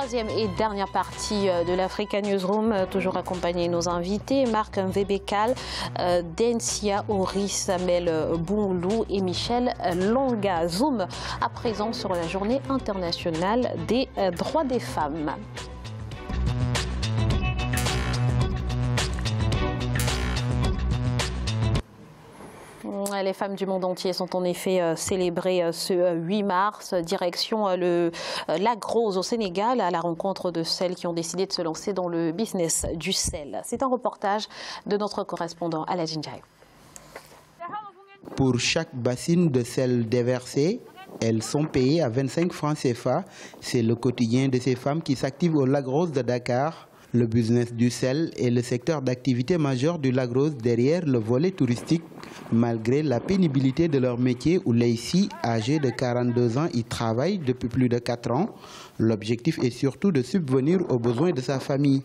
Troisième et dernière partie de l'Africa Newsroom, toujours accompagné de nos invités, Marc Mvebekal, Densia Ori, Samuel Boulou et Michel Longa. Zoom à présent sur la journée internationale des droits des femmes. Les femmes du monde entier sont en effet célébrées ce 8 mars, direction Lac Rose au Sénégal, à la rencontre de celles qui ont décidé de se lancer dans le business du sel. C'est un reportage de notre correspondant Aladine Ndiaye. Pour chaque bassine de sel déversée, elles sont payées à 25 francs CFA. C'est le quotidien de ces femmes qui s'activent au Lac Rose de Dakar. Le business du sel est le secteur d'activité majeur du Lac Rose derrière le volet touristique. Malgré la pénibilité de leur métier où Leïsi, âgée de 42 ans, y travaille depuis plus de 4 ans, l'objectif est surtout de subvenir aux besoins de sa famille.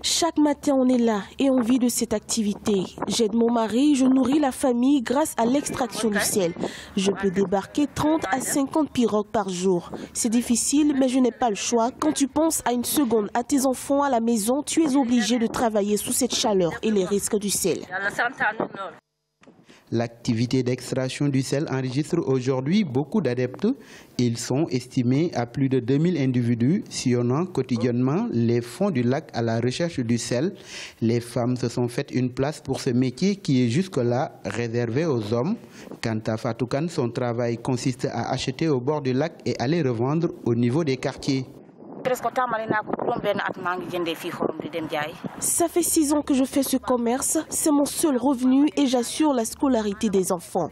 Chaque matin, on est là et on vit de cette activité. J'aide mon mari, je nourris la famille grâce à l'extraction du sel. Je peux débarquer 30 à 50 pirogues par jour. C'est difficile, mais je n'ai pas le choix. Quand tu penses à une seconde à tes enfants à la maison, tu es obligé de travailler sous cette chaleur et les risques du sel. L'activité d'extraction du sel enregistre aujourd'hui beaucoup d'adeptes. Ils sont estimés à plus de 2000 individus, sillonnant quotidiennement les fonds du lac à la recherche du sel. Les femmes se sont faites une place pour ce métier qui est jusque-là réservé aux hommes. Quant à Fatou Kane, son travail consiste à acheter au bord du lac et à les revendre au niveau des quartiers. Ça fait 6 ans que je fais ce commerce, c'est mon seul revenu et j'assure la scolarité des enfants.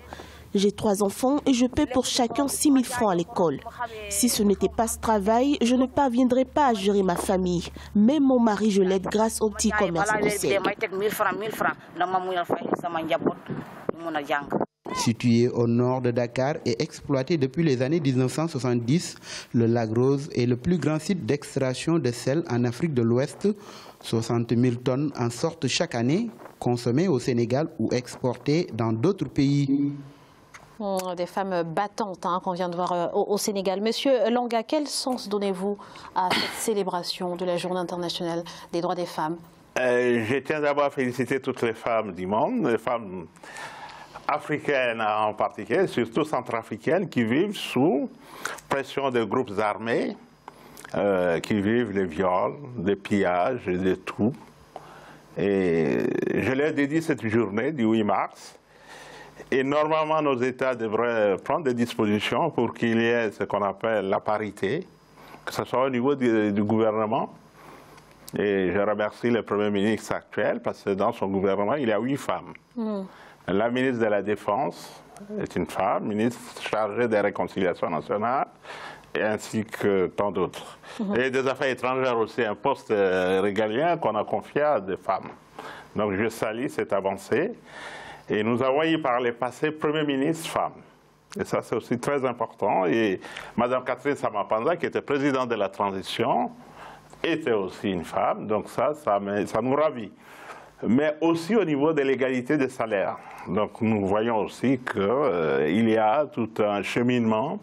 J'ai 3 enfants et je paie pour chacun 6 000 francs à l'école. Si ce n'était pas ce travail, je ne parviendrais pas à gérer ma famille. Même mon mari, je l'aide grâce au petit commerce de sel. Situé au nord de Dakar et exploité depuis les années 1970, le Lac Rose est le plus grand site d'extraction de sel en Afrique de l'Ouest. 60 000 tonnes en sortent chaque année, consommées au Sénégal ou exportées dans d'autres pays. Des femmes battantes qu'on vient de voir au Sénégal. Monsieur Longa, quel sens donnez-vous à cette célébration de la Journée internationale des droits des femmes? Je tiens d'abord à féliciter toutes les femmes du monde, les femmes africaines en particulier, surtout centrafricaines, qui vivent sous pression de groupes armés, qui vivent les viols, des pillages et de tout. Et je leur dédie cette journée du 8 mars. Et normalement, nos États devraient prendre des dispositions pour qu'il y ait ce qu'on appelle la parité, que ce soit au niveau du gouvernement. Et je remercie le Premier ministre actuel parce que dans son gouvernement, il y a 8 femmes. La ministre de la Défense est une femme, ministre chargée des réconciliations nationales, et ainsi que tant d'autres. Et des affaires étrangères aussi, un poste régalien qu'on a confié à des femmes. Donc je salue cette avancée. Et nous avons eu par le passé Premier ministre femme. Et ça, c'est aussi très important. Et Mme Catherine Samapanza, qui était présidente de la transition, était aussi une femme. Donc ça nous ravit. Mais aussi au niveau de l'égalité des salaires. Donc nous voyons aussi qu'il y a tout un cheminement,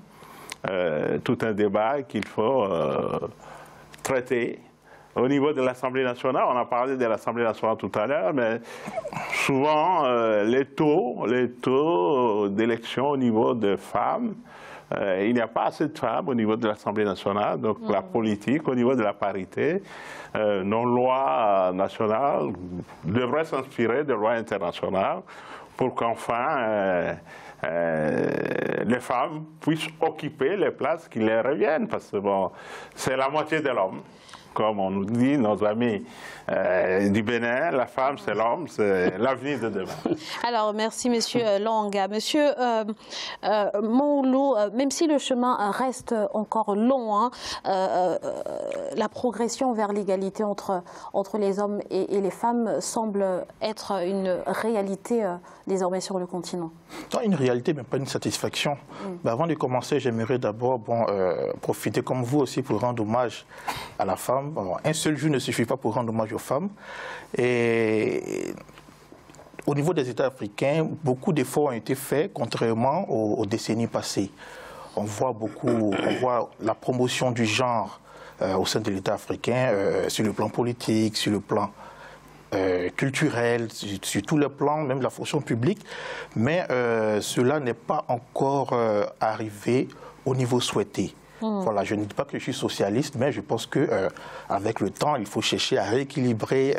tout un débat qu'il faut traiter. Au niveau de l'Assemblée nationale, on a parlé de l'Assemblée nationale tout à l'heure, mais souvent les taux d'élection au niveau des femmes, il n'y a pas assez de femmes au niveau de l'Assemblée nationale, donc la politique au niveau de la parité, nos lois nationales devraient s'inspirer de lois internationales pour qu'enfin les femmes puissent occuper les places qui leur reviennent, parce que bon, c'est la moitié de l'homme. Comme on nous dit, nos amis du Bénin, la femme, c'est l'homme, c'est l'avenir de demain. Alors, merci, Monsieur Longa. Monsieur Moulou, même si le chemin reste encore long, la progression vers l'égalité entre les hommes et les femmes semble être une réalité désormais sur le continent. Non, une réalité, mais pas une satisfaction. Mais avant de commencer, j'aimerais d'abord profiter, comme vous aussi, pour rendre hommage à la femme. Un seul jour ne suffit pas pour rendre hommage aux femmes. Et au niveau des États africains, beaucoup d'efforts ont été faits, contrairement aux décennies passées. on voit la promotion du genre au sein de l'État africain, sur le plan politique, sur le plan culturel, sur tous les plans, même la fonction publique, mais cela n'est pas encore arrivé au niveau souhaité. Voilà, je ne dis pas que je suis socialiste, mais je pense qu'avec le temps, il faut chercher à rééquilibrer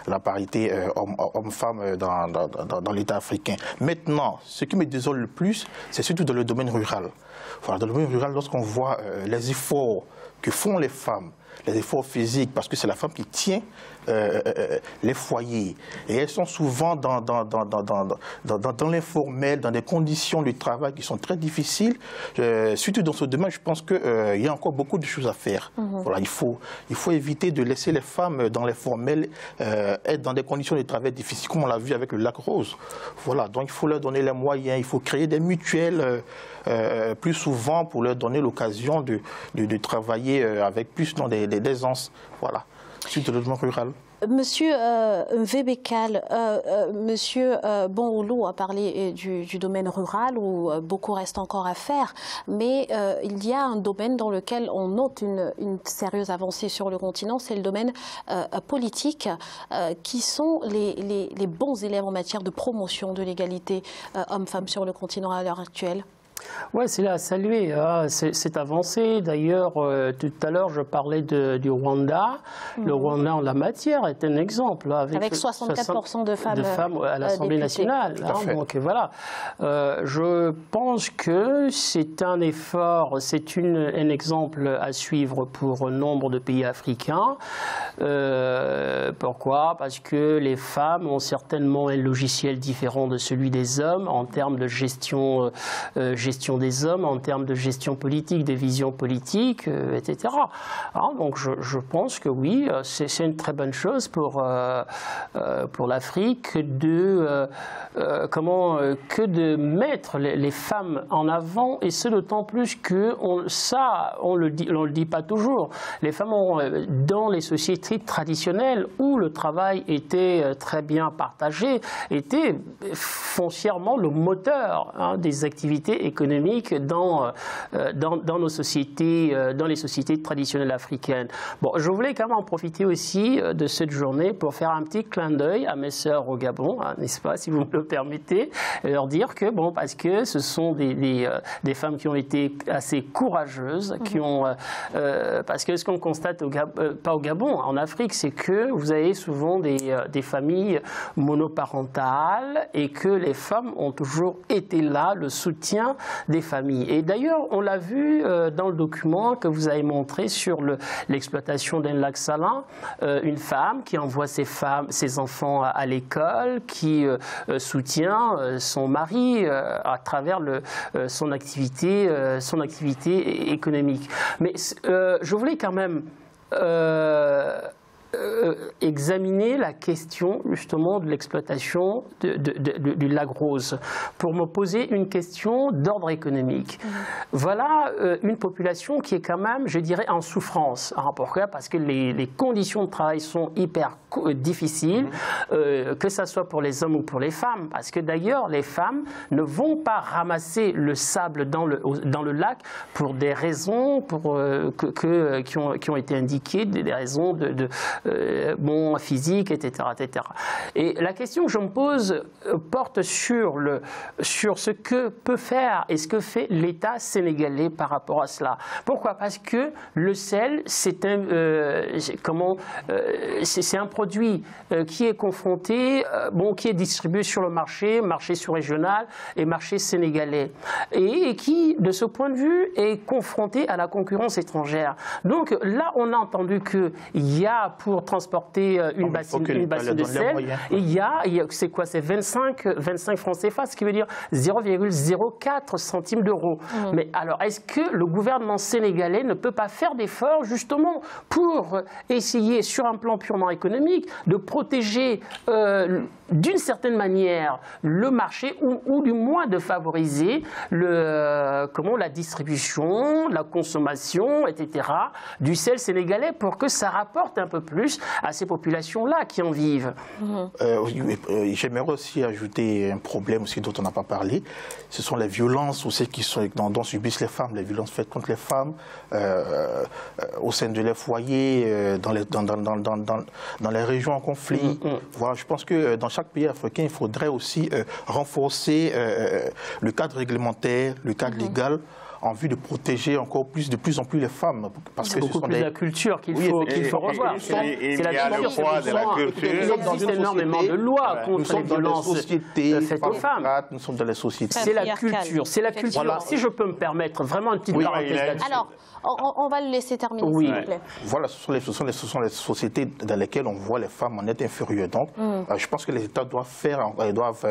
la parité homme-femme dans l'État africain. Maintenant, ce qui me désole le plus, c'est surtout dans le domaine rural. Voilà, dans le domaine rural, lorsqu'on voit les efforts que font les femmes, les efforts physiques, parce que c'est la femme qui tient les foyers. Et elles sont souvent dans l'informel, dans des conditions de travail qui sont très difficiles. Surtout dans ce domaine, je pense qu'il y a encore beaucoup de choses à faire. Voilà, il faut éviter de laisser les femmes dans l'informel être dans des conditions de travail difficiles, comme on l'a vu avec le lac Rose. Voilà, donc il faut leur donner les moyens, il faut créer des mutuelles plus souvent pour leur donner l'occasion de travailler avec plus d'aisance. Voilà. Suite au développement rural. Monsieur Mvebekal, Monsieur Bonhoulou a parlé du domaine rural où beaucoup reste encore à faire, mais il y a un domaine dans lequel on note une sérieuse avancée sur le continent, c'est le domaine politique. Qui sont les bons élèves en matière de promotion de l'égalité homme-femme sur le continent à l'heure actuelle? Oui, c'est là à saluer, c'est avancé. D'ailleurs, tout à l'heure, je parlais du Rwanda. Le Rwanda, en la matière, est un exemple. Avec 64% de femmes à l'Assemblée nationale. Donc voilà. Je pense que c'est un effort, c'est un exemple à suivre pour nombre de pays africains. Pourquoi? Parce que les femmes ont certainement un logiciel différent de celui des hommes en termes de gestion des hommes, en termes de gestion politique, des visions politiques, etc. Donc je pense que oui, c'est une très bonne chose pour l'Afrique que de mettre les femmes en avant, et ce d'autant plus que on le dit pas toujours. Les femmes ont, dans les sociétés traditionnelles où le travail était très bien partagé, étaient foncièrement le moteur des activités économiques dans nos sociétés, dans les sociétés traditionnelles africaines. Bon, je voulais quand même en profiter aussi de cette journée pour faire un petit clin d'œil à mes sœurs au Gabon, n'est-ce pas, si vous me le permettez, et leur dire que, bon, parce que ce sont des femmes qui ont été assez courageuses, qui ont, parce que ce qu'on constate pas au Gabon, en Afrique, c'est que vous avez souvent des familles monoparentales et que les femmes ont toujours été là, le soutien des familles. Et d'ailleurs, on l'a vu dans le document que vous avez montré sur l'exploitation d'un lac salin, une femme qui envoie ses enfants à l'école, qui soutient son mari à travers son activité économique. Mais je voulais quand même examiner la question justement de l'exploitation du lac Rose pour me poser une question d'ordre économique. Voilà une population qui est quand même, je dirais, en souffrance. Pourquoi? Parce que les conditions de travail sont hyper difficiles, que ce soit pour les hommes ou pour les femmes. Parce que d'ailleurs, les femmes ne vont pas ramasser le sable dans le lac pour des raisons qui ont été indiquées, des raisons physique, etc., etc. Et la question que je me pose porte sur ce que peut faire et ce que fait l'État sénégalais par rapport à cela. Pourquoi? Parce que le sel, c'est un produit qui est confronté, qui est distribué sur le marché sous-régional et marché sénégalais, et qui, de ce point de vue, est confronté à la concurrence étrangère. Donc là, on a entendu qu'il y a pour transporter une bassine de sel, c'est quoi? C'est 25 francs CFA, ce qui veut dire 0,04 centimes d'euros. Mais alors, est-ce que le gouvernement sénégalais ne peut pas faire d'efforts justement pour essayer, sur un plan purement économique, de protéger d'une certaine manière le marché ou du moins de favoriser la distribution, la consommation, etc. du sel sénégalais pour que ça rapporte un peu plus? plus à ces populations-là qui en vivent. J'aimerais aussi ajouter un problème aussi dont on n'a pas parlé. Ce sont les violences aussi dont subissent les femmes, les violences faites contre les femmes au sein de leurs foyers, dans les régions en conflit. Voilà, je pense que dans chaque pays africain, il faudrait aussi renforcer le cadre réglementaire, le cadre légal, en vue de protéger encore plus, de plus en plus les femmes. Parce que beaucoup plus la culture qu'il faut revoir. Il y a le poids de la culture. Il existe énormément de lois contre les violences faites aux femmes. Nous sommes dans les sociétés. C'est la culture. C'est la culture. Voilà. Si je peux me permettre, vraiment une petite parenthèse là-dessus. Alors, on va le laisser terminer, s'il vous plaît. Voilà, ce sont les sociétés dans lesquelles on voit les femmes en net inférieur. Donc, je pense que les États doivent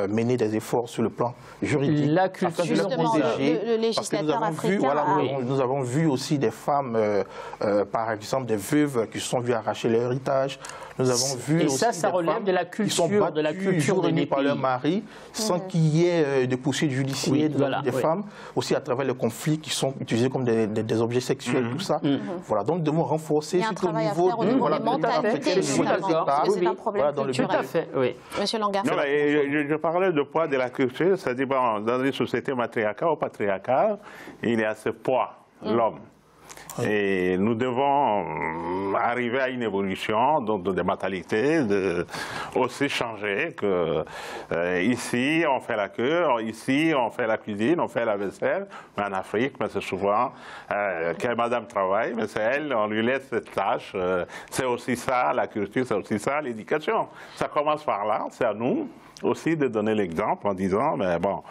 mener des efforts sur le plan juridique. La culture, justement, le législateur africain. Nous avons vu aussi des femmes, par exemple des veuves qui se sont vues arracher leur héritage. Nous avons vu et aussi ça relève de la culture, de par leur mari, sans qu'il y ait de poursuites judiciaires des femmes, aussi à travers les conflits qui sont utilisés comme des objets sexuels, tout ça. Voilà, donc nous devons renforcer au niveau des mentalités, c'est un problème culturel. Tout à fait, oui. Monsieur Langa. Non, je parlais du poids de la culture, c'est-à-dire dans les sociétés matriarcales ou patriarcales, il y a ce poids, l'homme. Et nous devons arriver à une évolution des mentalités, aussi changer que ici on fait la queue, ici on fait la cuisine, on fait la vaisselle, mais en Afrique, c'est souvent que madame travaille, mais c'est elle, on lui laisse cette tâche. C'est aussi ça la culture, c'est aussi ça l'éducation. Ça commence par là, c'est à nous aussi de donner l'exemple en disant, mais bon,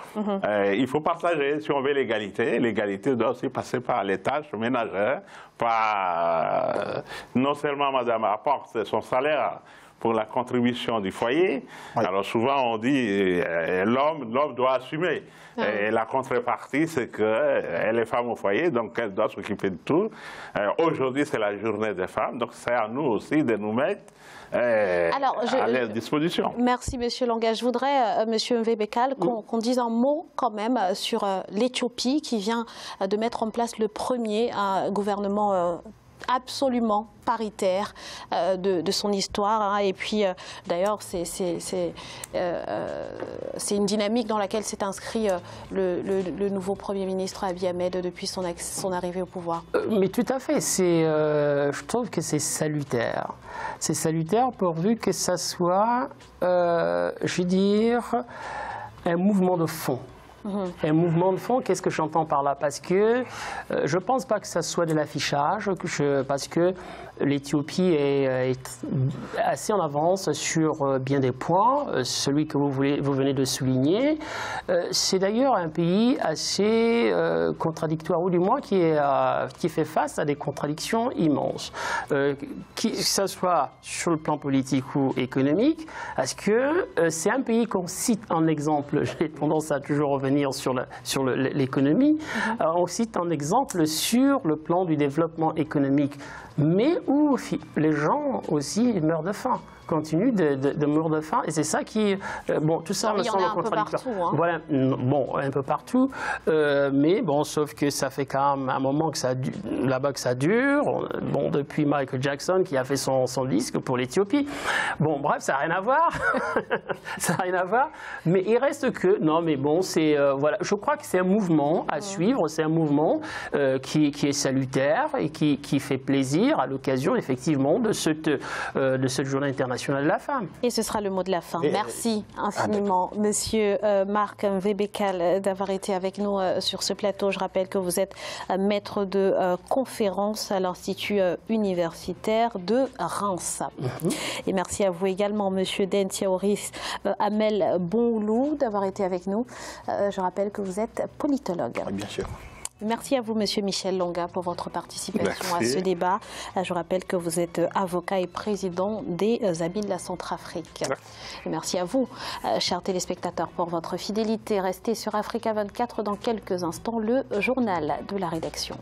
il faut partager. Si on veut l'égalité, l'égalité doit aussi passer par les tâches ménagères, par non seulement madame apporte son salaire pour la contribution du foyer. Oui. Alors souvent on dit l'homme doit assumer. Et la contrepartie, c'est qu'elle est femme au foyer, donc elle doit s'occuper de tout. Aujourd'hui, c'est la journée des femmes, donc c'est à nous aussi de nous mettre à leur disposition. Merci, Monsieur Langa. Je voudrais, Monsieur Mvebekal, qu'on dise un mot quand même sur l'Éthiopie qui vient de mettre en place le premier gouvernement absolument paritaire de son histoire. Hein. Et puis, d'ailleurs, c'est une dynamique dans laquelle s'est inscrit le nouveau Premier ministre Abiy Ahmed depuis son arrivée au pouvoir. Mais tout à fait. Je trouve que c'est salutaire. C'est salutaire pourvu que ça soit, je veux dire, un mouvement de fond. Un mouvement de fond, qu'est-ce que j'entends par là? Parce que je ne pense pas que ça soit de l'affichage, parce que l'Éthiopie est assez en avance sur bien des points, celui que vous venez de souligner. C'est d'ailleurs un pays assez contradictoire, ou du moins qui fait face à des contradictions immenses. Que ce soit sur le plan politique ou économique, parce que c'est un pays qu'on cite en exemple, j'ai tendance à toujours revenir sur l'économie, on cite un exemple sur le plan du développement économique, mais où les gens aussi meurent de faim, continuent de mourir de faim, et c'est ça qui... bon, tout ça me semble contradictoire. Hein. Voilà, bon, un peu partout, mais bon, sauf que ça fait quand même un moment que là-bas que ça dure, bon, depuis Michael Jackson qui a fait son disque pour l'Éthiopie. Bon, bref, ça n'a rien à voir, ça n'a rien à voir, mais il reste que, non, mais bon, c'est, voilà, je crois que c'est un mouvement à suivre, c'est un mouvement qui est salutaire et qui fait plaisir à l'occasion, effectivement, de cette journée internationale de la femme. Et ce sera le mot de la fin. Merci infiniment, Monsieur Marc Mvebekal, d'avoir été avec nous sur ce plateau. Je rappelle que vous êtes maître de conférence à l'Institut universitaire de Reims. Et merci à vous également, Monsieur Dentiaoris Amel Bonloulou, d'avoir été avec nous. Je rappelle que vous êtes politologue. Oui, bien sûr. Merci à vous, Monsieur Michel Langa, pour votre participation à ce débat. Je rappelle que vous êtes avocat et président des Amis de la Centrafrique. Et merci à vous, chers téléspectateurs, pour votre fidélité. Restez sur Africa 24 dans quelques instants, le journal de la rédaction.